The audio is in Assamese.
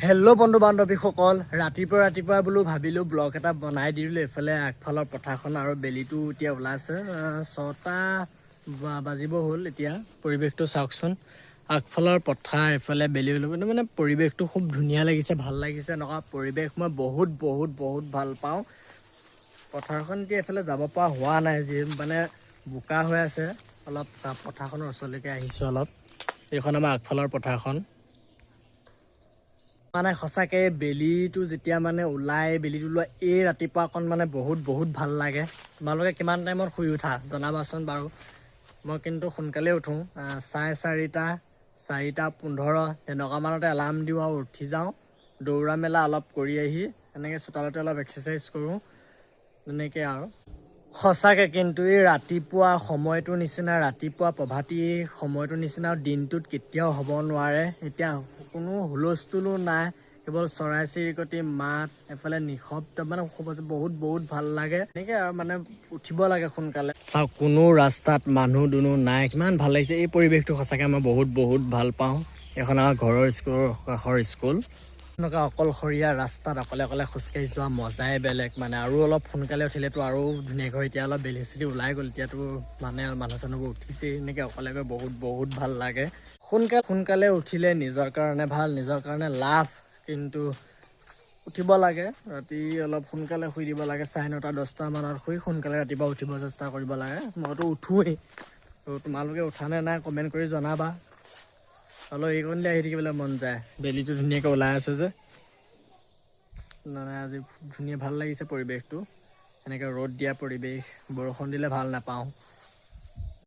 হেল্ল' বন্ধু বান্ধৱীসকল, ৰাতিপুৱা বোলো ভাবিলোঁ ব্লগ এটা বনাই দিলোঁ। এইফালে আগফালৰ পথাৰখন আৰু বেলিটো এতিয়া ওলাইছে। 6টা বাজিব হ'ল। এতিয়া পৰিৱেশটো চাওকচোন, আগফালৰ পথাৰ, এইফালে বেলি ওলাব মানে পৰিৱেশটো খুব ধুনীয়া লাগিছে, ভাল লাগিছে। এনেকুৱা পৰিৱেশ মই বহুত ভাল পাওঁ। পথাৰখন এতিয়া এইফালে যাব পৰা হোৱা নাই, যি মানে বোকা হৈ আছে। অলপ পথাৰখনৰ ওচৰলৈকে আহিছোঁ অলপ। এইখন আমাৰ আগফালৰ পথাৰখন। মানে সঁচাকে বেলিটো যেতিয়া মানে বেলিটো ওলোৱা এই ৰাতিপুৱাকণ মানে বহুত ভাল লাগে। তোমালোকে কিমান টাইমত শুই উঠা জনাবাচোন বাৰু। মই কিন্তু সোনকালে উঠোঁ, 4:15 তেনেকুৱা মানতে এলাৰ্ম দিওঁ আৰু উঠি যাওঁ। দৌৰা মেলা অলপ কৰি আহি এনেকৈ চোতালতে অলপ এক্সাৰচাইজ কৰোঁ, তেনেকৈ আৰু। সঁচাকৈ কিন্তু এই ৰাতিপুৱা সময়টোৰ নিচিনা, ৰাতিপুৱা প্ৰভাতী সময়টোৰ নিচিনা দিনটোত কেতিয়াও হ'ব নোৱাৰে। এতিয়া কোনো হুলস্থুলো নাই, কেৱল চৰাই চিৰিকটি মাত, এফালে নিশব্দ, মানে বহুত ভাল লাগে। এনেকৈ আৰু মানে উঠিব লাগে সোনকালে। চাওক, কোনো ৰাস্তাত মানুহ দুনুহ নাই, কিমান ভাল লাগিছে এই পৰিৱেশটো। সঁচাকৈ মই বহুত ভাল পাওঁ। এখন আমাৰ ঘৰৰ কাষৰ স্কুল। এনেকুৱা অকলশৰীয়া ৰাস্তাত অকলে খোজকাঢ়ি যোৱা মজাই বেলেগ মানে। আৰু অলপ সোনকালে উঠিলেতো আৰু ধুনীয়াকৈ হয়। এতিয়া অলপ বেলি চেলি ওলাই গ'ল, এতিয়াতো মানে মানুহ চানুহবোৰ উঠিছেই। এনেকৈ অকলে গৈ বহুত ভাল লাগে। সোনকালে উঠিলে নিজৰ কাৰণে ভাল, নিজৰ কাৰণে লাভ। কিন্তু উঠিব লাগে, ৰাতি অলপ সোনকালে শুই দিব লাগে। 9:30 10টা মানত শুই সোনকালে ৰাতিপুৱা উঠিব চেষ্টা কৰিব লাগে। মইতো উঠোৱেই, ত' তোমালোকে উঠা নে নাই কমেণ্ট কৰি জনাবা। অলপ এইকণতে আহি থাকিবলৈ মন যায়, বেলিটো ধুনীয়াকৈ ওলাই আছে যে। মানে আজি ভাল লাগিছে পৰিৱেশটো। এনেকৈ ৰ'দ দিয়া পৰিৱেশ, বৰষুণ দিলে ভাল নাপাওঁ।